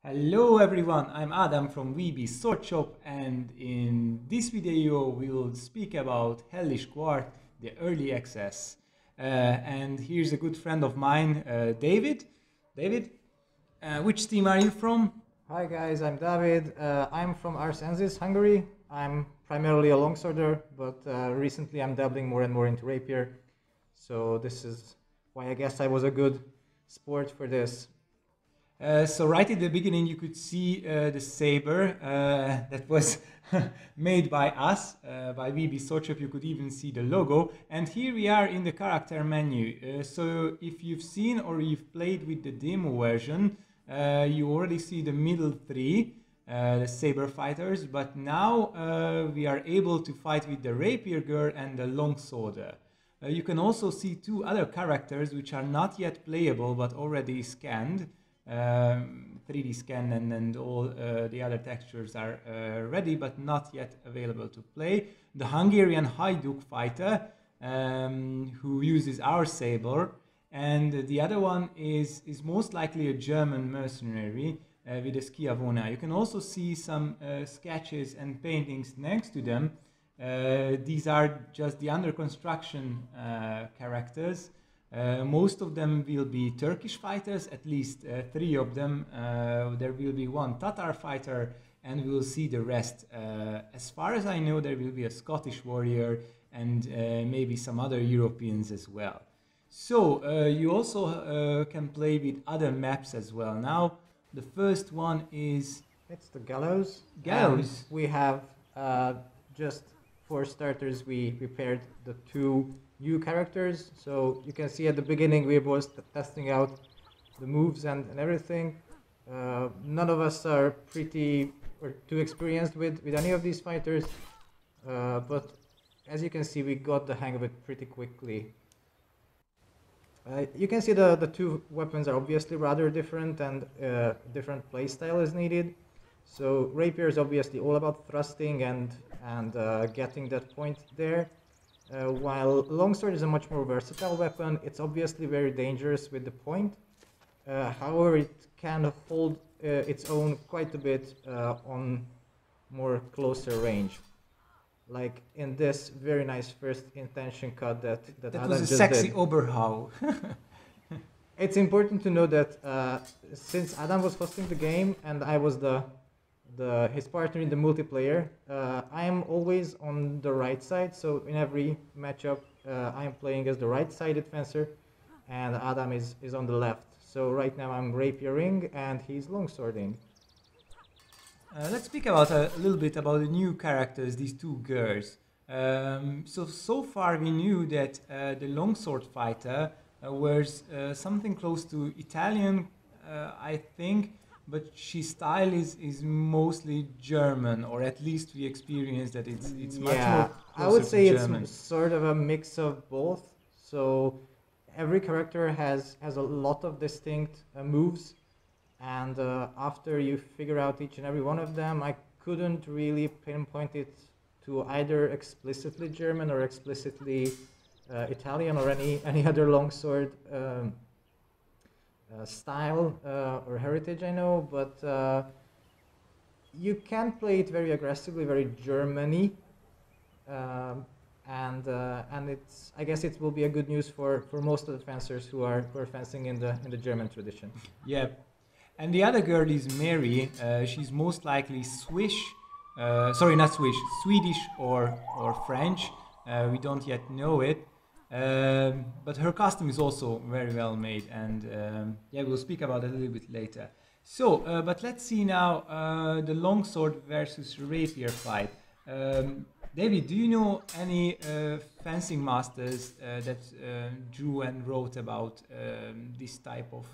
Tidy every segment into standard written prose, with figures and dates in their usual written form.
Hello everyone, I'm Ádám from Swordshop, and in this video we'll speak about Hellish Quart, the early access. And here's a good friend of mine, David. David, which team are you from? Hi guys, I'm Dávid. I'm from Ensis, Hungary. I'm primarily a longsworder, but recently I'm dabbling more and more into Rapier. So this is why I guess I was a good sport for this. So right at the beginning you could see the Sabre that was made by us, by Swordshop. You could even see the logo. And here we are in the character menu. So if you've seen or you've played with the demo version, you already see the middle three, the Sabre fighters. But now we are able to fight with the Rapier girl and the Longsword. You can also see two other characters which are not yet playable but already scanned. 3D scan and all the other textures are ready but not yet available to play. The Hungarian hajdú fighter who uses our saber, and the other one is most likely a German mercenary with a Schiavona. You can also see some sketches and paintings next to them. These are just the under construction characters. Most of them will be Turkish fighters, at least 3 of them. There will be one Tatar fighter, and we will see the rest. As far as I know, there will be a Scottish warrior and maybe some other Europeans as well. So you also can play with other maps as well. Now the first one is... It's the Gallows. Gallows. We have just for starters, we prepared the 2 new characters. So you can see at the beginning we were testing out the moves and everything. None of us are pretty or too experienced with any of these fighters, but as you can see we got the hang of it pretty quickly. You can see the 2 weapons are obviously rather different, and different playstyle is needed. So Rapier is obviously all about thrusting and getting that point there. While Longsword is a much more versatile weapon, it's obviously very dangerous with the point. However, it can hold its own quite a bit on more closer range. Like in this very nice first intention cut that Ádám was a sexy Oberhau. It's important to know that since Ádám was hosting the game and I was his partner in the multiplayer, I am always on the right side, so in every matchup I am playing as the right-sided fencer and Ádám is on the left. So right now I'm rapiering and he's longswording. Let's speak about a little bit about the new characters, these 2 girls. So far we knew that the longsword fighter wears something close to Italian, I think, but she's style is mostly German, or at least we experienced that it's much more closer I would say to German. It's sort of a mix of both. So every character has a lot of distinct moves, and after you figure out each and every one of them, I couldn't really pinpoint it to either explicitly German or explicitly Italian or any other longsword style or heritage, I know, but you can play it very aggressively, very German-y, and it's, I guess it will be a good news for most of the fencers who are fencing in the German tradition. Yeah, and the other girl is Mary. She's most likely Swedish or French. We don't yet know it. But her costume is also very well made, and yeah, we'll speak about it a little bit later. So, but let's see now the longsword versus rapier fight. David, do you know any fencing masters that drew and wrote about this type of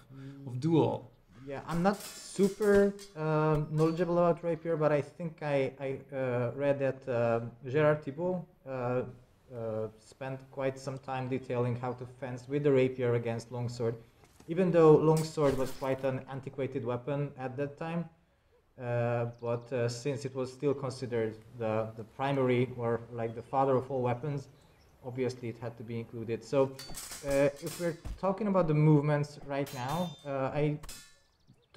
duel? Yeah, I'm not super knowledgeable about rapier, but I think I read that Gérard Thibault spent quite some time detailing how to fence with the rapier against longsword, even though longsword was quite an antiquated weapon at that time, but since it was still considered the primary, or like the father of all weapons, obviously it had to be included. So if we're talking about the movements right now, I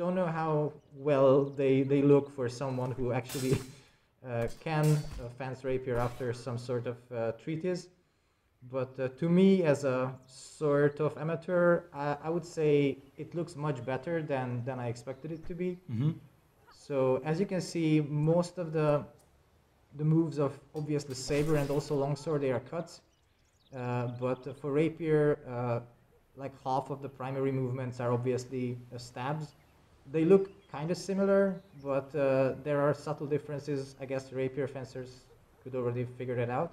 don't know how well they look for someone who actually can fence rapier after some sort of treatise. But to me, as a sort of amateur, I would say it looks much better than I expected it to be. Mm-hmm. So as you can see, most of the moves of obviously Sabre and also Longsword, they are cuts. But for Rapier, like half of the primary movements are obviously stabs. They look kind of similar, but there are subtle differences. I guess Rapier fencers could already figure that out.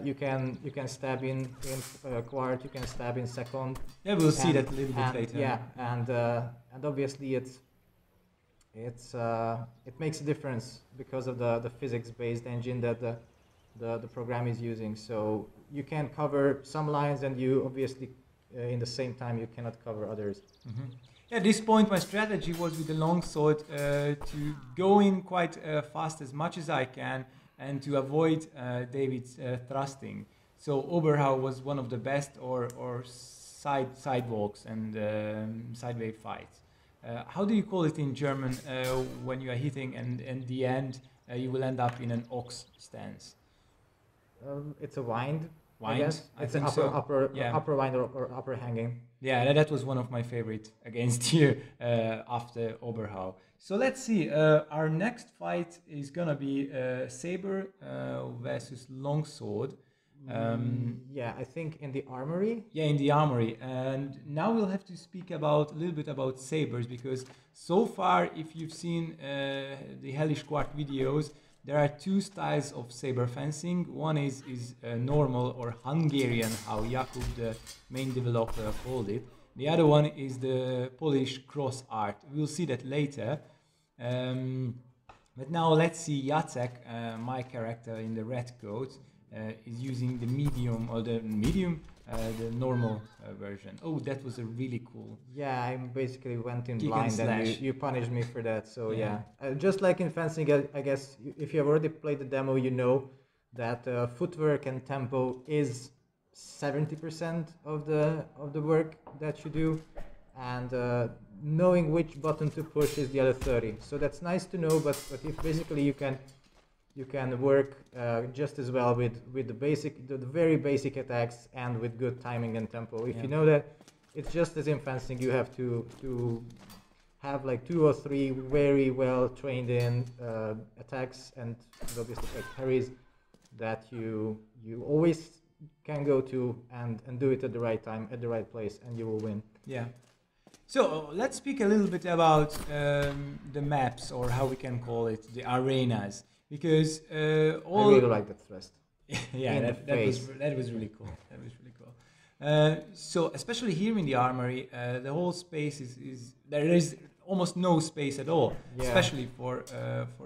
You can stab in quart, you can stab in second. Yeah, we'll see that a little bit later. Yeah, and obviously it makes a difference because of the physics-based engine that the program is using. So you can cover some lines, and you obviously in the same time you cannot cover others. Mm-hmm. Yeah, at this point my strategy was with the longsword to go in quite fast as much as I can and to avoid David's thrusting. So Oberhau was one of the best, or sidewalks and sideway fights. How do you call it in German when you are hitting and in the end you will end up in an ox stance? It's a wind. Wind? I guess. It's an upper wind or upper hanging. Yeah, that was one of my favorite against you after Oberhau. So let's see. Our next fight is gonna be Sabre versus Longsword. Yeah, I think in the armory. Yeah, in the armory. And now we'll have to speak about a little bit about sabers, because so far, if you've seen the Hellish Quart videos, there are two styles of saber fencing. One is normal or Hungarian, how Jakub, the main developer, called it. The other one is the Polish cross art. We'll see that later. But now let's see Jacek, my character in the red coat, is using the medium, or the normal version. Oh, that was a really cool. Yeah, I basically went in Kick blind, and slash. you punished me for that. So Yeah. just like in fencing, I guess if you have already played the demo, you know that footwork and tempo is 70% of the work that you do, and knowing which button to push is the other 30. So that's nice to know, but if basically you can work just as well with the very basic attacks and with good timing and tempo. If you know that, it's just as in fencing, you have to have like 2 or 3 very well trained in attacks and obviously like parries that you always can go to and do it at the right time, at the right place, and you will win. Yeah. So let's speak a little bit about the maps, or how we can call it, the arenas, because I really like that thrust. yeah, that was really cool. That was really cool. So especially here in the armory, the whole space is there is almost no space at all, especially for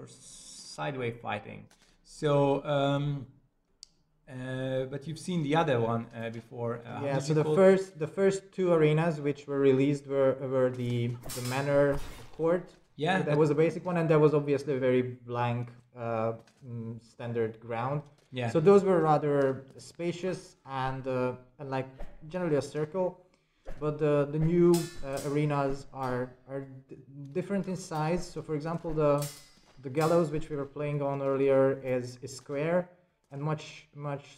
sideway fighting. So. But you've seen the other one before. Yeah, so the first 2 arenas which were released were the manor court. Yeah, that was the basic one, and that was obviously a very blank standard ground. Yeah. So those were rather spacious and like generally a circle. But the new arenas are different in size. So for example, the gallows which we were playing on earlier is square and much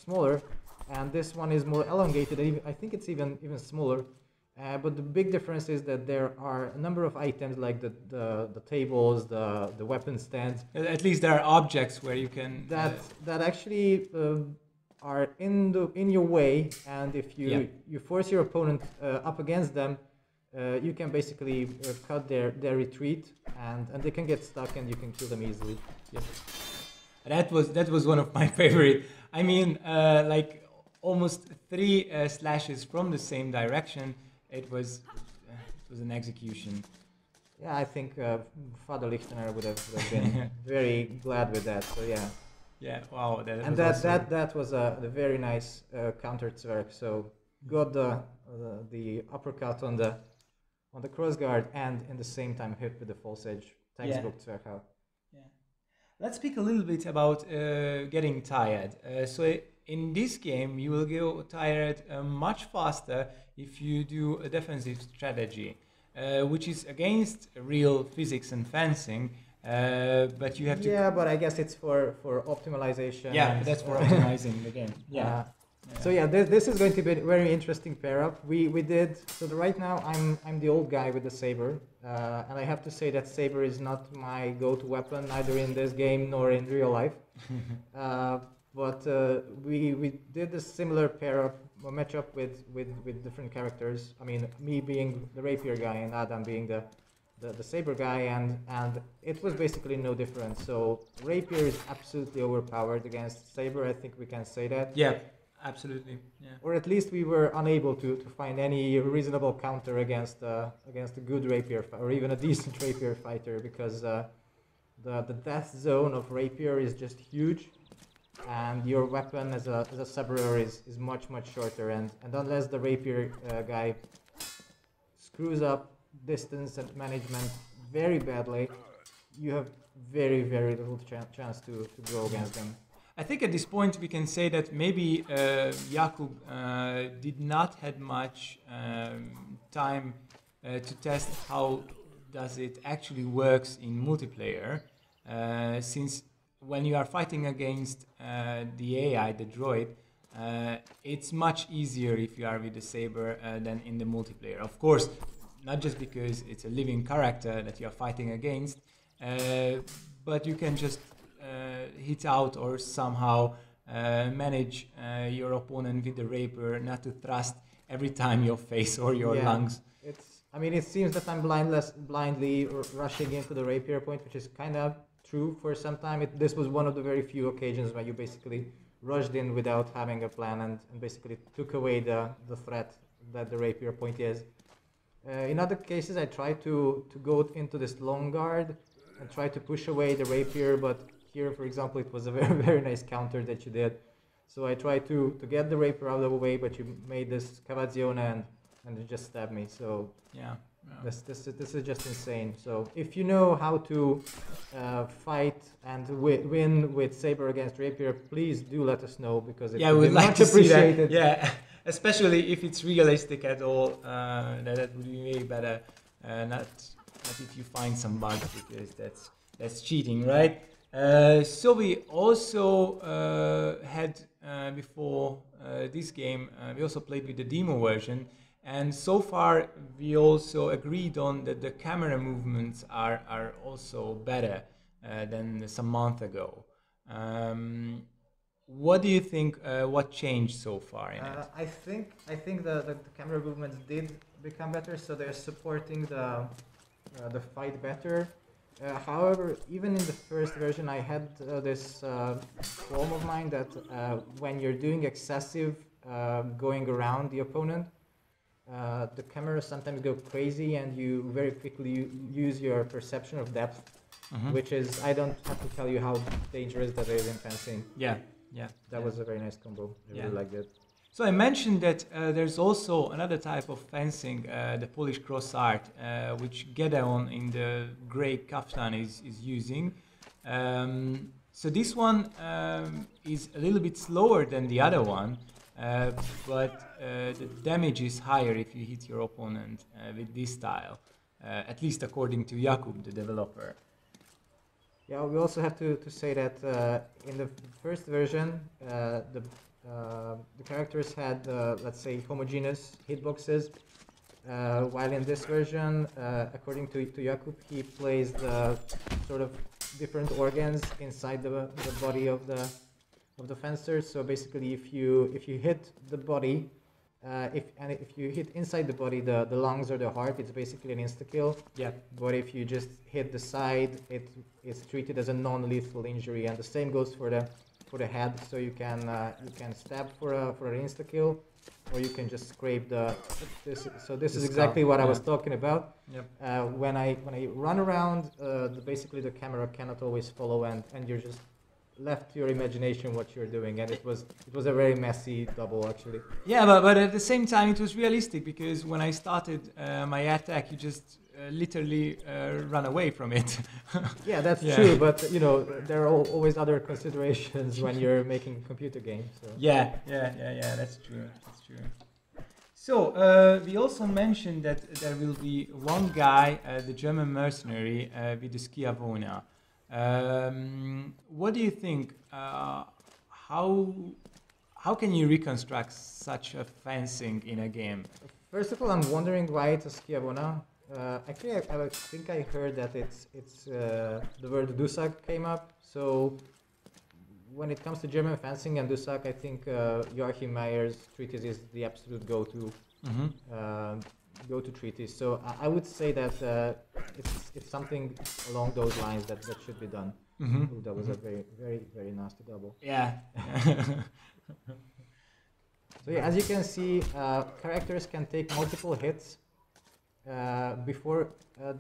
smaller, and this one is more elongated. I think it's even smaller. But the big difference is that there are a number of items like the tables, the weapon stands. At least there are objects where you can that actually are in your way, and if you force your opponent up against them, you can basically cut their retreat, and they can get stuck, and you can kill them easily. Yep. That was one of my favorite. I mean, like almost 3 slashes from the same direction. It was an execution. Yeah, I think Father Lichtenauer would have been very glad with that. So yeah. Yeah. Wow. That was a very nice counter zwerg. So got the uppercut on the cross guard, and in the same time hit with the false edge. Textbook zwerghout. Let's speak a little bit about getting tired. So in this game, you will go tired much faster if you do a defensive strategy. which is against real physics and fencing. But you have to. Yeah, but I guess it's for optimization. Yeah, that's for optimizing the game. Yeah. So yeah, this is going to be a very interesting pair up. We did so. Right now, I'm the old guy with the saber, and I have to say that saber is not my go-to weapon either in this game nor in real life. But we did a similar pair up, a matchup with different characters. I mean, me being the rapier guy and Ádám being the saber guy, and it was basically no different. So rapier is absolutely overpowered against saber. I think we can say that. Yeah. Absolutely, yeah. Or at least we were unable to find any reasonable counter against a good rapier or even a decent rapier fighter, because the death zone of rapier is just huge, and your weapon as a sabrer is much shorter, and unless the rapier guy screws up distance and management very badly, you have very little chance to go against them. I think at this point we can say that maybe Jakub did not had much time to test how does it actually works in multiplayer, since when you are fighting against the AI, the droid, it's much easier if you are with the saber than in the multiplayer. Of course, not just because it's a living character that you are fighting against, but you can just hit out or somehow manage your opponent with the rapier not to thrust every time your face or your lungs. I mean, it seems that I'm blindly rushing into the rapier point, which is kind of true for some time. This was one of the very few occasions where you basically rushed in without having a plan and basically took away the threat that the rapier point is. In other cases, I tried to go into this long guard and try to push away the rapier, but here, for example, it was a very nice counter that you did. So I tried to get the rapier out of the way, but you made this cavazione and it just stabbed me. So yeah. This is just insane. So if you know how to fight and win with saber against rapier, please do let us know, because it would be like much to appreciated. See that. Yeah, especially if it's realistic at all. That would be way better. Not if you find some bugs, because that's cheating, right? So we also had before this game, we also played with the demo version, and so far we also agreed on that the camera movements are also better than some month ago. What do you think? What changed so far in it? I think the camera movements did become better, so they're supporting the fight better. However, even in the first version, I had this qualm of mine that when you're doing excessive going around the opponent, the camera sometimes go crazy and you very quickly use your perception of depth, which is, I don't have to tell you how dangerous that is in fencing. Yeah. That was a very nice combo. I really liked it. So I mentioned that there's also another type of fencing, the Polish cross art, which Gedeon in the grey kaftan is using. So this one is a little bit slower than the other one, but the damage is higher if you hit your opponent with this style, at least according to Jakub, the developer. Yeah, we also have to say that in the first version, the characters had, let's say, homogeneous hitboxes, while in this version, according to Jakub, he placed sort of different organs inside the body of the fencer. So basically, if you hit the body, if you hit inside the body, the lungs or the heart, it's basically an insta kill. Yeah. But if you just hit the side, it's treated as a non-lethal injury, and the same goes for the head. So you can stab for an insta kill, or you can just scrape this. So this is exactly what I was talking about. Yep. When I run around, basically the camera cannot always follow, and you're just left to your imagination what you're doing, and it was a very messy double actually. Yeah, but at the same time it was realistic, because when I started my attack, you just literally run away from it. Yeah, that's true, but there are always other considerations when you're making a computer game. So. Yeah, that's true. So, we also mentioned that there will be one guy, the German mercenary, with the Schiavona. What do you think? How can you reconstruct such a fencing in a game? First of all, I'm wondering why it's a Schiavona. Actually, I think I heard that it's the word Dusak came up. So when it comes to German fencing and Dusak, I think Joachim Meyer's treatise is the absolute go-to treatise. So I would say that it's something along those lines that should be done. Ooh, that was a very nasty double. Yeah. So yeah, as you can see, characters can take multiple hits before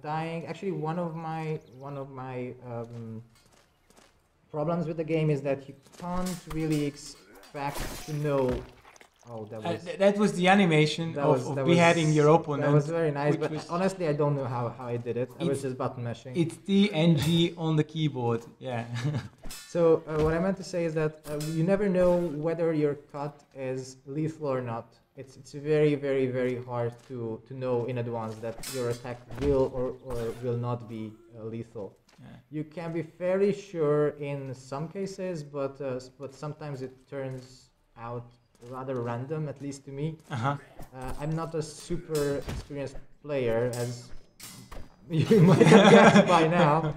dying. Actually, one of my problems with the game is that you can't really expect to know. Oh, that was the animation of beheading your opponent. That was very nice, but honestly, I don't know how I did it. I was just button mashing. It's the NG on the keyboard, yeah. So what I meant to say is that you never know whether your cut is lethal or not. It's very hard to know in advance that your attack will or will not be lethal. Yeah. You can be fairly sure in some cases, but sometimes it turns out rather random, at least to me. I'm not a super experienced player, as you might have guessed by now.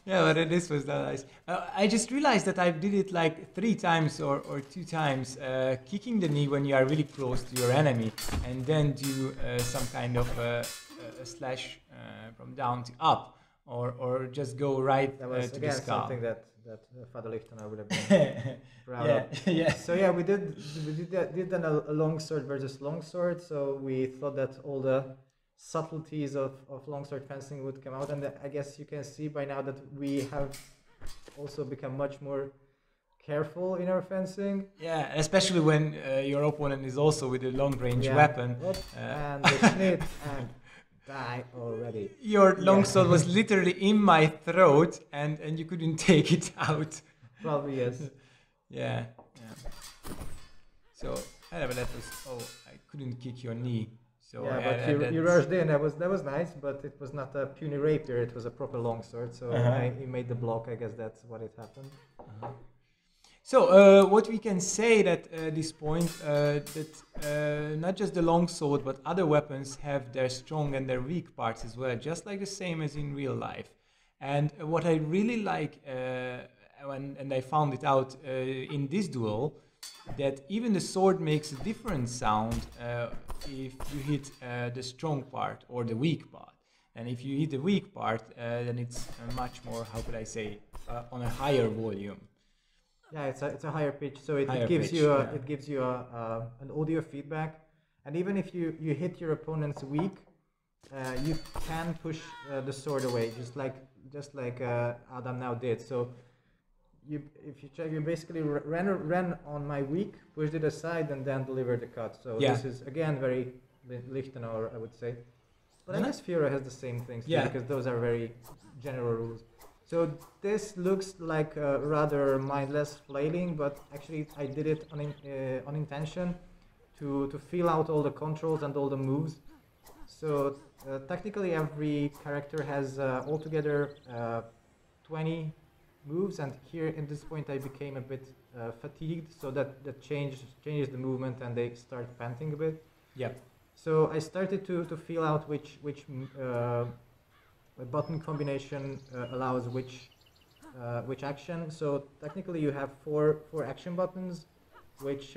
Yeah, but this was nice. I just realized that I did it like 3 times or 2 times, kicking the knee when you are really close to your enemy, and then do some kind of a slash from down to up, or just go right that was, to again, the skull. Something that Father Lichtner would have been proud of. Yeah. So yeah, we did then a longsword versus longsword. So we thought that all the subtleties of longsword fencing would come out, and I guess you can see by now that we have also become much more careful in our fencing. Yeah, especially when your opponent is also with a long range weapon. And the Schnitt and die already. Your longsword was literally in my throat, and you couldn't take it out. Probably yes. Yeah. So, but that was I couldn't kick your knee. So yeah, but you rushed in. That was nice, but it was not a puny rapier. It was a proper longsword. So he made the block. I guess that's what it happened. So what we can say at this point that not just the longsword but other weapons have their strong and their weak parts as well, just like the same as in real life. And what I really like, and I found it out in this duel, that even the sword makes a different sound if you hit the strong part or the weak part. And if you hit the weak part, then it's much more, how could I say, on a higher volume. Yeah, it's a higher pitch, so it gives you an audio feedback, and even if you hit your opponent's weak, you can push the sword away, just like Ádám now did. So if you check, you basically ran on my weak, pushed it aside, and then delivered the cut. So this is again very Lichtenauer, I would say. But NS Führer has the same things too, because those are very general rules. So this looks like rather mindless flailing, but actually I did it on intention to feel out all the controls and all the moves. So technically every character has altogether 20 moves, and here at this point I became a bit fatigued, so that changes the movement and they start panting a bit. Yeah. So I started to feel out which button combination allows which action. So technically you have four action buttons, which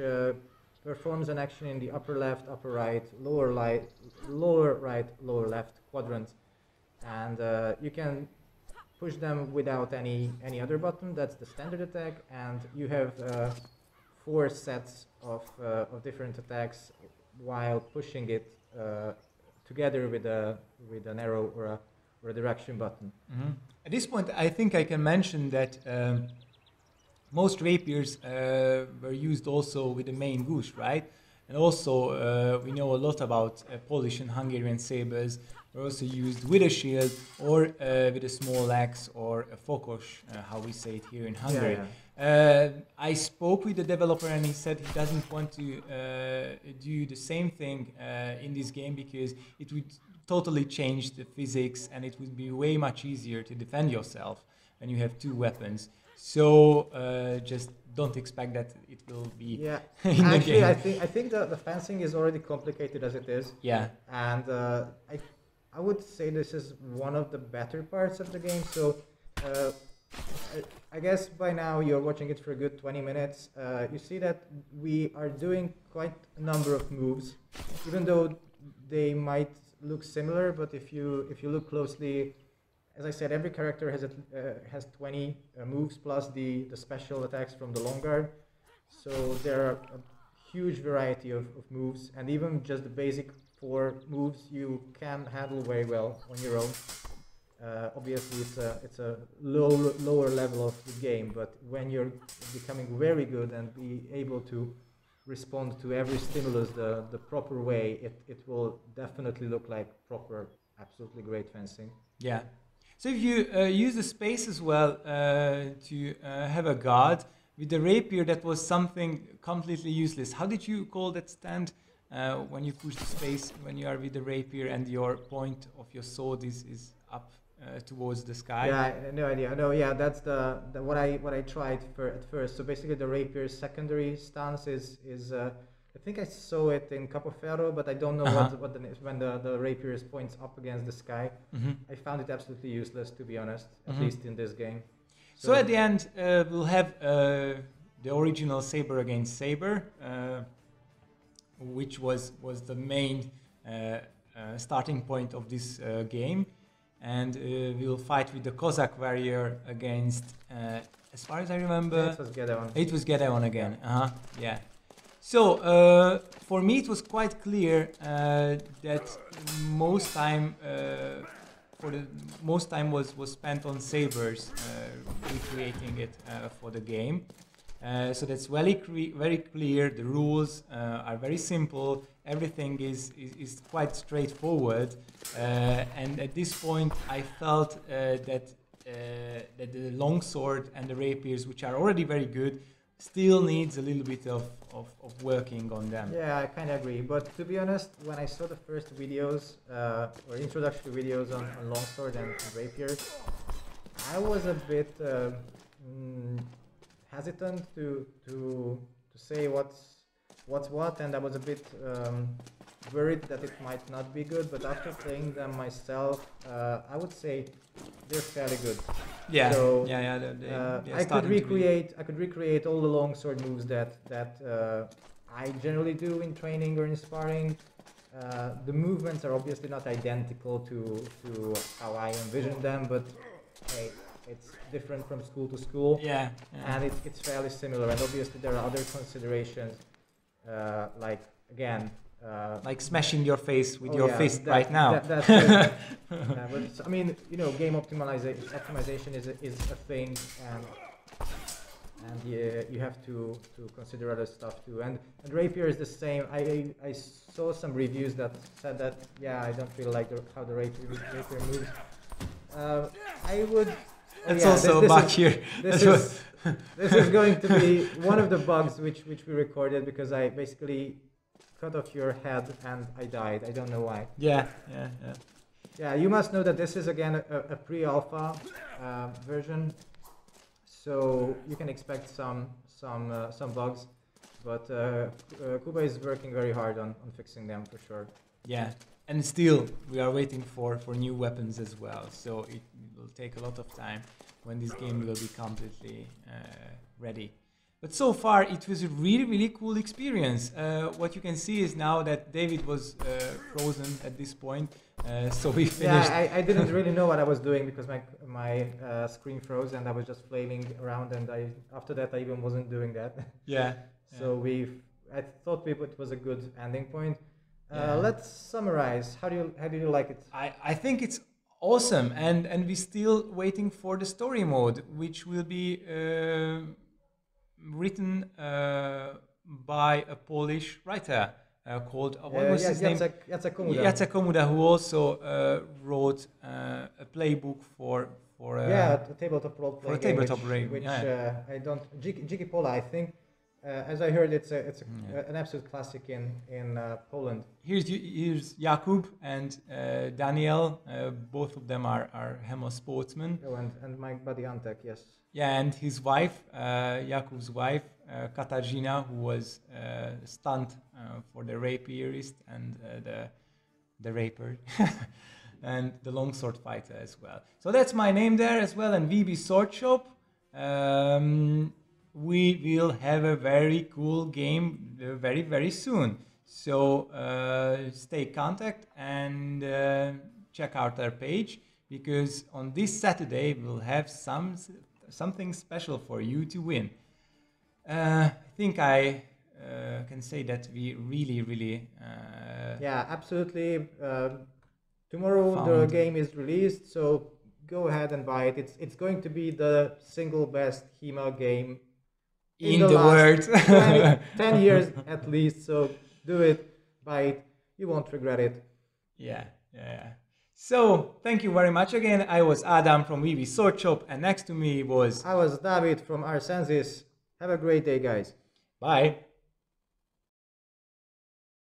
performs an action in the upper left, upper right, lower right, lower left quadrant, and you can push them without any other button. That's the standard attack, and you have 4 sets of different attacks while pushing it together with an arrow or a direction button. At this point, I think I can mention that most rapiers were used also with the main gush, right? And also we know a lot about Polish and Hungarian sabers were also used with a shield or with a small axe or a fokos, how we say it here in Hungary. I spoke with the developer and he said he doesn't want to do the same thing in this game because it would totally change the physics and it would be way much easier to defend yourself when you have two weapons. So just don't expect that it will be in the game. I think the fencing is already complicated as it is. Yeah. And I would say this is one of the better parts of the game. So I guess by now you're watching it for a good 20 minutes. You see that we are doing quite a number of moves, even though they might look similar. But if you look closely, as I said, every character has 20 moves plus the special attacks from the long guard. So there are a huge variety of moves, and even just the basic 4 moves you can handle very well on your own. Obviously, it's a lower level of the game, but when you're becoming very good and be able to respond to every stimulus the proper way, it will definitely look like proper, absolutely great fencing. Yeah. So if you use the space as well to have a guard, with the rapier that was something completely useless. How did you call that stand when you push the space when you are with the rapier and your point of your sword is up towards the sky? Yeah, no idea. No, yeah, that's the what I tried at first. So basically the rapier's secondary stance is I think I saw it in Capoferro, but I don't know what the when the rapier points up against the sky. I found it absolutely useless, to be honest, at least in this game. So at the end, we'll have the original Sabre against Sabre, which was the main starting point of this game, and we'll fight with the Cossack warrior against, as far as I remember, it was Gedeon. It was Gedeon again. Yeah. So for me, it was quite clear that most time was spent on sabers, recreating it for the game. So that's very clear. The rules are very simple. Everything is quite straightforward. And at this point, I felt that the longsword and the rapiers, which are already very good, still needs a little bit of working on them. Yeah, I kind of agree. But to be honest, when I saw the first videos or introductory videos on Longsword and Rapier, I was a bit hesitant to say what's what, and I was a bit worried that it might not be good. But after playing them myself, I would say they're fairly good. Yeah. So, I could recreate all the longsword moves that I generally do in training or in sparring. The movements are obviously not identical to how I envision them, but hey, it's different from school to school. Yeah. And it's fairly similar. And obviously there are other considerations, like again. Like smashing your face with your fist right now. That's but I mean, game optimization is a thing, and you have to consider other stuff too. And Rapier is the same. I saw some reviews that said that I don't really like how the Rapier moves. I would. It's also a bug here. This is going to be one of the bugs which we recorded, because I basically cut off your head and I died. I don't know why. Yeah. Yeah, you must know that this is again a pre-alpha version, so you can expect some bugs, but Kuba is working very hard on fixing them for sure. Yeah, and still we are waiting for new weapons as well, so it will take a lot of time when this game will be completely ready. But so far, it was a really cool experience. What you can see is now that David was frozen at this point, so we finished. Yeah, I didn't really know what I was doing because my screen froze and I was just flailing around, and after that I even wasn't doing that. Yeah. So I thought it was a good ending point. Let's summarize. How do you like it? I think it's awesome, and we're still waiting for the story mode, which will be written by a Polish writer called what was his name? Jacek Komuda. Jacek Komuda, who also wrote a playbook for for a tabletop role playing game, which yeah. I don't Jiki Pola, I think. As I heard, it's an absolute classic in Poland. Here's Jakub and Daniel. Both of them are Hemo sportsmen. Oh, and my buddy Antek, yes. Yeah, and his wife, Jakub's wife, Katarzyna, who was stunt for the Rapierist and the Raper. And the Longsword fighter as well. So that's my name there as well, and VB Swordshop. We will have a very cool game very, very soon. So stay in contact and check out our page, because on this Saturday we'll have something special for you to win. I think I can say that we really... yeah, absolutely. Tomorrow the game is released, so go ahead and buy it. It's going to be the single best HEMA game in the world. 10 years at least, so do it, buy it, you won't regret it. Yeah. So thank you very much again. I was Ádám from VB Swordshop, and next to me was... I was Dávid from Ensis. Have a great day, guys. Bye.